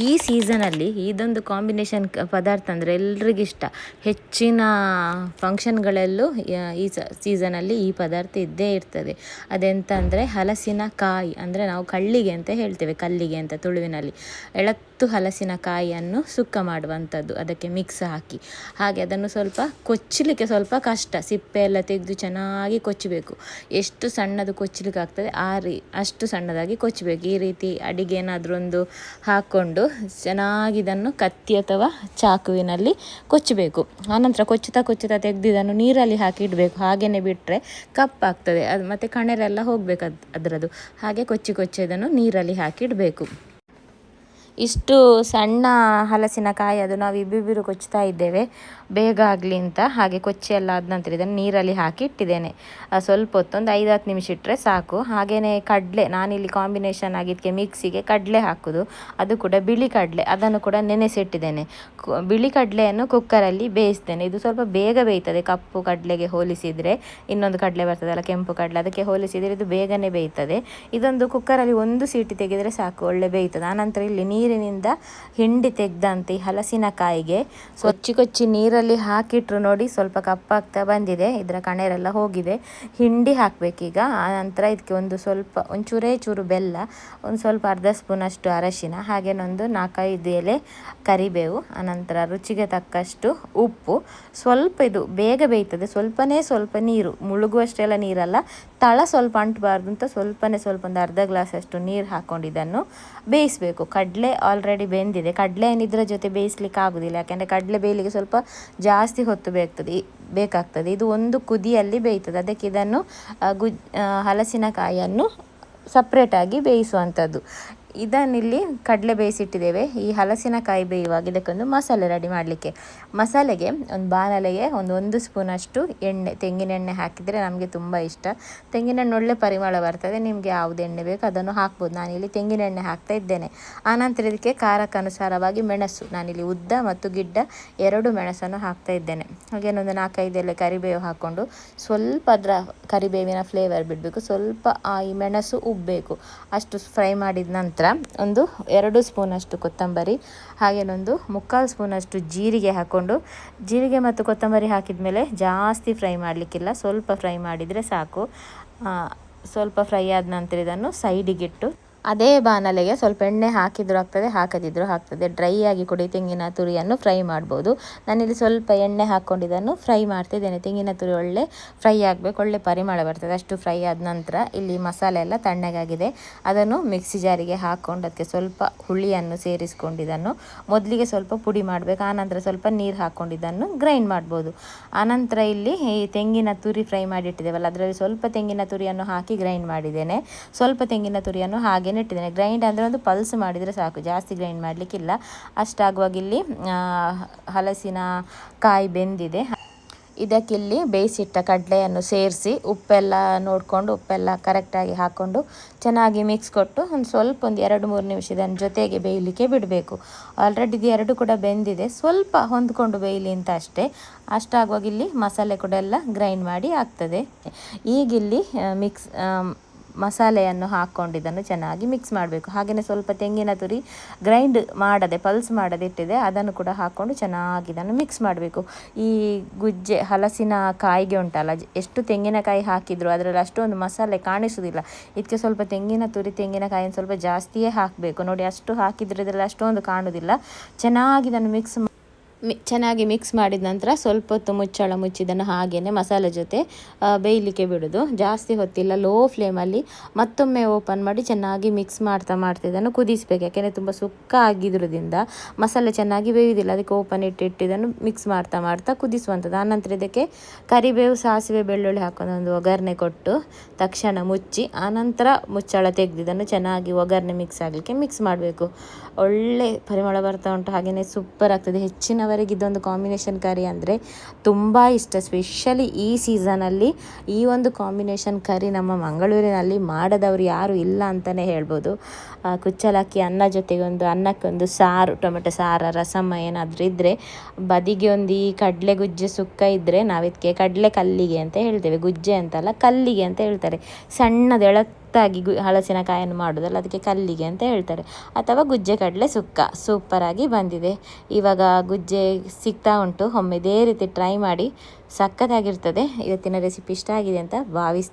ಈ ಸೀಸನಲ್ಲಿ ಇದೊಂದು ಕಾಂಬಿನೇಷನ್ ಪದಾರ್ಥ ಅಂದರೆ ಎಲ್ರಿಗಿಷ್ಟ. ಹೆಚ್ಚಿನ ಫಂಕ್ಷನ್ಗಳಲ್ಲೂ ಈ ಸೀಸನಲ್ಲಿ ಈ ಪದಾರ್ಥ ಇದ್ದೇ ಇರ್ತದೆ. ಅದೆಂತ ಅಂದರೆ ಹಲಸಿನ ಕಾಯಿ, ಅಂದರೆ ನಾವು ಕಳ್ಳಿಗೆ ಅಂತ ಹೇಳ್ತೇವೆ, ಕಲ್ಲಿಗೆ ಅಂತ ತುಳುವಿನಲ್ಲಿ. ಎಳತ್ತು ಹಲಸಿನ ಕಾಯಿಯನ್ನು ಸುಕ್ಕ ಮಾಡುವಂಥದ್ದು, ಅದಕ್ಕೆ ಮಿಕ್ಸ್ ಹಾಕಿ. ಹಾಗೆ ಅದನ್ನು ಸ್ವಲ್ಪ ಕೊಚ್ಚಲಿಕ್ಕೆ ಸ್ವಲ್ಪ ಕಷ್ಟ, ಸಿಪ್ಪೆ ಎಲ್ಲ ತೆಗೆದು ಚೆನ್ನಾಗಿ ಕೊಚ್ಚಬೇಕು. ಎಷ್ಟು ಸಣ್ಣದು ಕೊಚ್ಚಲಿಕ್ಕೆ ಆಗ್ತದೆ ಅಷ್ಟು ಸಣ್ಣದಾಗಿ ಕೊಚ್ಚಬೇಕು. ಈ ರೀತಿ ಅಡಿಗೆ ಏನಾದರೂ ಒಂದು ಹಾಕ್ಕೊಂಡು ಚೆನ್ನಾಗಿ ಇದನ್ನು ಕತ್ತಿ ಅಥವಾ ಚಾಕುವಿನಲ್ಲಿ ಕೊಚ್ಚಬೇಕು. ಆನಂತರ ಕೊಚ್ಚುತ್ತಾ ತೆಗೆದಿದ್ದನ್ನು ನೀರಲ್ಲಿ ಹಾಕಿ ಇಡಬೇಕು. ಹಾಗೆಯೇ ಬಿಟ್ಟರೆ ಕಪ್ಪಾಗ್ತದೆ ಅದು, ಮತ್ತು ಕಣರೆಲ್ಲ ಹೋಗಬೇಕು ಅದರದ್ದು. ಹಾಗೆ ಕೊಚ್ಚಿ ಇದನ್ನು ನೀರಲ್ಲಿ ಹಾಕಿ ಇಡಬೇಕು. ಇಷ್ಟು ಸಣ್ಣ ಹಲಸಿನಕಾಯಿ ಅದು ನಾವು ಇಬ್ಬಿಬ್ಬರು ಕೊಚ್ಚುತ್ತಾ ಇದ್ದೇವೆ ಬೇಗ ಆಗಲಿ ಅಂತ. ಹಾಗೆ ಕೊಚ್ಚಿ ಎಲ್ಲ ಆದ ನಂತರ ಇದನ್ನು ನೀರಲ್ಲಿ ಹಾಕಿ ಇಟ್ಟಿದ್ದೇನೆ. ಸ್ವಲ್ಪ ಹೊತ್ತೊಂದು 5-10 ನಿಮಿಷ ಇಟ್ಟರೆ ಸಾಕು. ಹಾಗೆಯೇ ಕಡಲೆ, ನಾನಿಲ್ಲಿ ಕಾಂಬಿನೇಷನ್ ಆಗಿದ್ದಕ್ಕೆ ಮಿಕ್ಸಿಗೆ ಕಡಲೆ ಹಾಕೋದು, ಅದು ಕೂಡ ಬಿಳಿ ಕಡಲೆ, ಅದನ್ನು ಕೂಡ ನೆನೆಸಿಟ್ಟಿದ್ದೇನೆ. ಬಿಳಿ ಕಡಲೆಯನ್ನು ಕುಕ್ಕರಲ್ಲಿ ಬೇಯಿಸ್ತೇನೆ. ಇದು ಸ್ವಲ್ಪ ಬೇಗ ಬೇಯ್ತದೆ ಕಪ್ಪು ಕಡಲೆಗೆ ಹೋಲಿಸಿದರೆ. ಇನ್ನೊಂದು ಕಡಲೆ ಬರ್ತದಲ್ಲ ಕೆಂಪು ಕಡಲೆ, ಅದಕ್ಕೆ ಹೋಲಿಸಿದರೆ ಇದು ಬೇಗನೆ ಬೇಯ್ತದೆ. ಇದೊಂದು ಕುಕ್ಕರಲ್ಲಿ 1 ಸೀಟಿ ತೆಗೆದರೆ ಸಾಕು, ಒಳ್ಳೆ ಬೇಯ್ತದೆ. ಆನಂತರ ಇಲ್ಲಿ ನೀರಿನಿಂದ ಹಿಂಡಿ ತೆಗೆದಂತೆ ಹಲಸಿನಕಾಯಿಗೆ ಕೊಚ್ಚಿ ನೀರಲ್ಲಿ ಹಾಕಿಟ್ರು ನೋಡಿ ಸ್ವಲ್ಪ ಕಪ್ಪಾಗ್ತಾ ಬಂದಿದೆ, ಇದರ ಕಣರೆಲ್ಲ ಹೋಗಿದೆ. ಹಿಂಡಿ ಹಾಕಬೇಕೀಗ. ಆನಂತರ ಇದಕ್ಕೆ ಒಂಚೂರೇ ಚೂರು ಬೆಲ್ಲ, ಒಂದು ಸ್ವಲ್ಪ ಅರ್ಧ ಸ್ಪೂನಷ್ಟು ಅರಶಿನ, ಹಾಗೇನೊಂದು 4-5 ಎಲೆ ಕರಿಬೇವು, ಅನಂತರ ರುಚಿಗೆ ತಕ್ಕಷ್ಟು ಉಪ್ಪು. ಸ್ವಲ್ಪ ಇದು ಬೇಗ ಬೇಯ್ತದೆ, ಸ್ವಲ್ಪ ನೀರು, ಮುಳುಗುವಷ್ಟೆಲ್ಲ ನೀರಲ್ಲ, ತಳ ಸ್ವಲ್ಪ ಅಂಟಬಾರ್ದು ಅಂತ ಸ್ವಲ್ಪ ಒಂದು ಅರ್ಧ ಗ್ಲಾಸಷ್ಟು ನೀರು ಹಾಕ್ಕೊಂಡಿದ್ದನ್ನು ಬೇಯಿಸಬೇಕು. ಕಡಲೆ ಆಲ್ರೆಡಿ ಬೆಂದಿದೆ. ಕಡಲೆ ಏನಿದ್ರ ಜೊತೆ ಬೇಯಿಸ್ಲಿಕ್ಕೆ ಆಗೋದಿಲ್ಲ, ಯಾಕೆಂದರೆ ಕಡಲೆ ಬೇಯಲಿಕ್ಕೆ ಸ್ವಲ್ಪ ಜಾಸ್ತಿ ಹೊತ್ತು ಬೇಕಾಗ್ತದೆ. ಇದು ಒಂದು ಕುದಿಯಲ್ಲಿ ಬೇಯ್ತದೆ. ಅದಕ್ಕೆ ಇದನ್ನು ಹಲಸಿನಕಾಯಿಯನ್ನು ಸಪ್ರೇಟಾಗಿ ಬೇಯಿಸುವಂಥದ್ದು. ಇದನ್ನಿಲ್ಲಿ ಕಡಲೆ ಬೇಯಿಸಿಟ್ಟಿದ್ದೇವೆ. ಈ ಹಲಸಿನಕಾಯಿ ಬೇಯುವಾಗ ಇದಕ್ಕೊಂದು ಮಸಾಲೆ ರೆಡಿ ಮಾಡಲಿಕ್ಕೆ. ಮಸಾಲೆಗೆ ಒಂದು ಬಾಣಲೆಗೆ ಒಂದು ಸ್ಪೂನಷ್ಟು ಎಣ್ಣೆ, ತೆಂಗಿನ ಎಣ್ಣೆ ಹಾಕಿದರೆ ನಮಗೆ ತುಂಬ ಇಷ್ಟ. ತೆಂಗಿನ ಎಣ್ಣೆ ಒಳ್ಳೆ ಪರಿಮಳ ಬರ್ತದೆ. ನಿಮಗೆ ಯಾವುದು ಎಣ್ಣೆ ಬೇಕು ಅದನ್ನು ಹಾಕ್ಬೋದು. ನಾನಿಲ್ಲಿ ತೆಂಗಿನ ಎಣ್ಣೆ ಹಾಕ್ತಾ ಇದ್ದೇನೆ. ಆನಂತರ ಇದಕ್ಕೆ ಖಾರಕ್ಕನುಸಾರವಾಗಿ ಮೆಣಸು, ನಾನಿಲ್ಲಿ ಉದ್ದ ಮತ್ತು ಗಿಡ್ಡ 2 ಮೆಣಸನ್ನು ಹಾಕ್ತಾ ಇದ್ದೇನೆ. ಹಾಗೇನೊಂದು 4-5 ಎಲೆ ಕರಿಬೇವು ಹಾಕ್ಕೊಂಡು ಸ್ವಲ್ಪ ಅದರ ಕರಿಬೇವಿನ ಫ್ಲೇವರ್ ಬಿಡಬೇಕು. ಸ್ವಲ್ಪ ಈ ಮೆಣಸು ಉಬ್ಬಬೇಕು, ಅಷ್ಟು ಫ್ರೈ ಮಾಡಿದ ನಂತರ ಒಂದು 2 ಸ್ಪೂನಷ್ಟು ಕೊತ್ತಂಬರಿ, ಹಾಗೇನೊಂದು 3/4 ಸ್ಪೂನಷ್ಟು ಜೀರಿಗೆ ಹಾಕ್ಕೊಂಡು, ಜೀರಿಗೆ ಮತ್ತು ಕೊತ್ತಂಬರಿ ಹಾಕಿದ ಮೇಲೆ ಜಾಸ್ತಿ ಫ್ರೈ ಮಾಡಲಿಕ್ಕಿಲ್ಲ, ಸ್ವಲ್ಪ ಫ್ರೈ ಮಾಡಿದರೆ ಸಾಕು. ಸ್ವಲ್ಪ ಫ್ರೈ ಆದ ನಂತರ ಇದನ್ನು ಸೈಡಿಗಿಟ್ಟು ಅದೇ ಬಾಣಲೆಗೆ ಸ್ವಲ್ಪ ಎಣ್ಣೆ ಹಾಕಿದರೂ ಆಗ್ತದೆ, ಹಾಕದಿದ್ದರೂ ಆಗ್ತದೆ. ಡ್ರೈ ಆಗಿ ಕೊಡಿ ತೆಂಗಿನ ತುರಿಯನ್ನು ಫ್ರೈ ಮಾಡ್ಬೋದು. ನಾನಿಲ್ಲಿ ಸ್ವಲ್ಪ ಎಣ್ಣೆ ಹಾಕ್ಕೊಂಡಿದ್ದನ್ನು ಫ್ರೈ ಮಾಡ್ತಿದ್ದೇನೆ. ತೆಂಗಿನ ತುರಿ ಒಳ್ಳೆ ಫ್ರೈ ಆಗಬೇಕು, ಒಳ್ಳೆ ಪರಿಮಳ ಬರ್ತದೆ. ಅಷ್ಟು ಫ್ರೈ ಆದ ನಂತರ ಇಲ್ಲಿ ಮಸಾಲೆ ಎಲ್ಲ ತಣ್ಣಗಾಗಿದೆ, ಅದನ್ನು ಮಿಕ್ಸಿ ಜಾರಿಗೆ ಹಾಕ್ಕೊಂಡು ಅದಕ್ಕೆ ಸ್ವಲ್ಪ ಹುಳಿಯನ್ನು ಸೇರಿಸ್ಕೊಂಡಿದ್ದನ್ನು ಮೊದಲಿಗೆ ಸ್ವಲ್ಪ ಪುಡಿ ಮಾಡಬೇಕು. ಆನಂತರ ಸ್ವಲ್ಪ ನೀರು ಹಾಕ್ಕೊಂಡಿದ್ದನ್ನು ಗ್ರೈಂಡ್ ಮಾಡ್ಬೋದು. ಆನಂತರ ಇಲ್ಲಿ ಈ ತೆಂಗಿನ ತುರಿ ಫ್ರೈ ಮಾಡಿಟ್ಟಿದ್ದೇವಲ್ಲ, ಅದರಲ್ಲಿ ಸ್ವಲ್ಪ ತೆಂಗಿನ ತುರಿಯನ್ನು ಹಾಕಿ ಗ್ರೈಂಡ್ ಮಾಡಿದ್ದೇನೆ. ಸ್ವಲ್ಪ ತೆಂಗಿನ ತುರಿಯನ್ನು ಹಾಗೆ ಇಟ್ಟಿದ್ದೇನೆ. ಗ್ರೈಂಡ್ ಅಂದರೆ ಒಂದು ಪಲ್ಸ್ ಮಾಡಿದರೆ ಸಾಕು, ಜಾಸ್ತಿ ಗ್ರೈಂಡ್ ಮಾಡಲಿಕ್ಕಿಲ್ಲ. ಅಷ್ಟಾಗುವಾಗ ಇಲ್ಲಿ ಹಲಸಿನ ಕಾಯಿ ಬೆಂದಿದೆ. ಇದಕ್ಕಿಲ್ಲಿ ಬೇಯಿಸಿಟ್ಟ ಕಡಲೆಯನ್ನು ಸೇರಿಸಿ ಉಪ್ಪೆಲ್ಲ ನೋಡಿಕೊಂಡು ಉಪ್ಪೆಲ್ಲ ಕರೆಕ್ಟಾಗಿ ಹಾಕ್ಕೊಂಡು ಚೆನ್ನಾಗಿ ಮಿಕ್ಸ್ ಕೊಟ್ಟು ಒಂದು 2-3 ನಿಮಿಷ ಇದನ್ನು ಜೊತೆಗೆ ಬೇಯಲಿಕ್ಕೆ ಬಿಡಬೇಕು. ಆಲ್ರೆಡಿ ಇದು 2 ಕೂಡ ಬೆಂದಿದೆ, ಸ್ವಲ್ಪ ಹೊಂದ್ಕೊಂಡು ಬೇಯಲಿ ಅಂತ ಅಷ್ಟೇ. ಅಷ್ಟಾಗುವಾಗ ಇಲ್ಲಿ ಮಸಾಲೆ ಕೂಡ ಎಲ್ಲ ಗ್ರೈಂಡ್ ಮಾಡಿ ಆಗ್ತದೆ. ಈಗಿಲ್ಲಿ ಮಸಾಲೆಯನ್ನು ಹಾಕ್ಕೊಂಡಿದ್ದನ್ನು ಚೆನ್ನಾಗಿ ಮಿಕ್ಸ್ ಮಾಡಬೇಕು. ಹಾಗೆಯೇ ಸ್ವಲ್ಪ ತೆಂಗಿನ ತುರಿ ಗ್ರೈಂಡ್ ಮಾಡದೆ ಪಲ್ಸ್ ಮಾಡದೆ ಇಟ್ಟಿದೆ, ಅದನ್ನು ಕೂಡ ಹಾಕ್ಕೊಂಡು ಚೆನ್ನಾಗಿ ಇದನ್ನು ಮಿಕ್ಸ್ ಮಾಡಬೇಕು. ಈ ಗುಜ್ಜೆ ಹಲಸಿನ ಕಾಯಿಗೆ ಉಂಟಲ್ಲ, ಎಷ್ಟು ತೆಂಗಿನಕಾಯಿ ಹಾಕಿದ್ರು ಅದರಲ್ಲಿ ಅಷ್ಟೊಂದು ಮಸಾಲೆ ಕಾಣಿಸೋದಿಲ್ಲ. ಇದಕ್ಕೆ ಸ್ವಲ್ಪ ತೆಂಗಿನಕಾಯಿನ ಸ್ವಲ್ಪ ಜಾಸ್ತಿಯೇ ಹಾಕಬೇಕು. ನೋಡಿ, ಅಷ್ಟು ಹಾಕಿದರೆ ಇದರಲ್ಲಿ ಅಷ್ಟೊಂದು ಕಾಣೋದಿಲ್ಲ. ಚೆನ್ನಾಗಿ ಮಿಕ್ಸ್ ಮಾಡಿದ ನಂತರ ಸ್ವಲ್ಪ ಹೊತ್ತು ಮುಚ್ಚಳ ಮುಚ್ಚಿದನ್ನು ಹಾಗೆಯೇ ಮಸಾಲೆ ಜೊತೆ ಬೇಯಲಿಕ್ಕೆ ಬಿಡೋದು. ಜಾಸ್ತಿ ಹೊತ್ತಿಲ್ಲ, ಲೋ ಫ್ಲೇಮಲ್ಲಿ ಮತ್ತೊಮ್ಮೆ ಓಪನ್ ಮಾಡಿ ಚೆನ್ನಾಗಿ ಮಿಕ್ಸ್ ಮಾಡ್ತಾ ಇದನ್ನು ಕುದಿಸಬೇಕು. ಯಾಕೆಂದರೆ ತುಂಬ ಸುಕ್ಕ ಆಗಿದ್ರಿಂದ ಮಸಾಲೆ ಚೆನ್ನಾಗಿ ಬೇಯುವುದಿಲ್ಲ, ಅದಕ್ಕೆ ಓಪನ್ ಇಟ್ಟಿದ್ದನ್ನು ಮಿಕ್ಸ್ ಮಾಡ್ತಾ ಕುದಿಸುವಂಥದ್ದು. ಆನಂತರ ಇದಕ್ಕೆ ಕರಿಬೇವು, ಸಾಸಿವೆ, ಬೆಳ್ಳುಳ್ಳಿ ಹಾಕೊಂಡು ಒಂದು ಒಗ್ಗರಣೆ ಕೊಟ್ಟು ತಕ್ಷಣ ಮುಚ್ಚಿ, ಆನಂತರ ಮುಚ್ಚಳ ತೆಗೆದಿದ್ದನ್ನು ಚೆನ್ನಾಗಿ ಒಗ್ಗರಣೆ ಮಿಕ್ಸ್ ಮಾಡಬೇಕು. ಒಳ್ಳೆ ಪರಿಮಳ ಬರ್ತಾ ಉಂಟು, ಹಾಗೆಯೇ ಸೂಪರ್ ಆಗ್ತದೆ. ಹೆಚ್ಚಿನವರೆಗೆ ಇದೊಂದು ಕಾಂಬಿನೇಷನ್ ಕರಿ ಅಂದರೆ ತುಂಬ ಇಷ್ಟ. ಸ್ಪೆಷಲಿ ಈ ಸೀಸನಲ್ಲಿ ಈ ಒಂದು ಕಾಂಬಿನೇಷನ್ ಕರಿ ನಮ್ಮ ಮಂಗಳೂರಿನಲ್ಲಿ ಮಾಡದವರು ಯಾರು ಇಲ್ಲ ಅಂತಲೇ ಹೇಳ್ಬೋದು. ಕುಚ್ಚಲಕ್ಕಿ ಅನ್ನ ಜೊತೆಗೆ ಅನ್ನಕ್ಕೊಂದು ಸಾರು, ಟೊಮೆಟೊ ಸಾರು, ರಸಮ್ಮ ಏನಾದರೂ ಇದ್ದರೆ, ಬದಿಗೆ ಒಂದು ಈ ಕಡಲೆ ಗುಜ್ಜೆ ಸುಕ್ಕ ಇದ್ದರೆ, ನಾವಿದಕ್ಕೆ ಕಡಲೆ ಕಲ್ಲಿಗೆ ಅಂತ ಹೇಳ್ತೇವೆ, ಗುಜ್ಜೆ ಅಂತಲ್ಲ ಕಲ್ಲಿಗೆ ಅಂತ ಹೇಳ್ತಾರೆ. ಸಣ್ಣದು ಎಳತ್ತು ಸುತ್ತಾಗಿ ಹಲಸಿನಕಾಯನ್ನು ಮಾಡೋದಲ್ಲ, ಅದಕ್ಕೆ ಕಲ್ಲಿಗೆ ಅಂತ ಹೇಳ್ತಾರೆ, ಅಥವಾ ಗುಜ್ಜೆ ಕಡಲೆ ಸುಕ್ಕ. ಸೂಪರಾಗಿ ಬಂದಿದೆ. ಇವಾಗ ಗುಜ್ಜೆ ಸಿಗ್ತಾ ಉಂಟು, ಒಮ್ಮೆ ಇದೇ ರೀತಿ ಟ್ರೈ ಮಾಡಿ, ಸಖತ್ತಾಗಿರ್ತದೆ. ಇವತ್ತಿನ ರೆಸಿಪಿ ಇಷ್ಟ ಆಗಿದೆ ಅಂತ ಭಾವಿಸ್ತೀನಿ.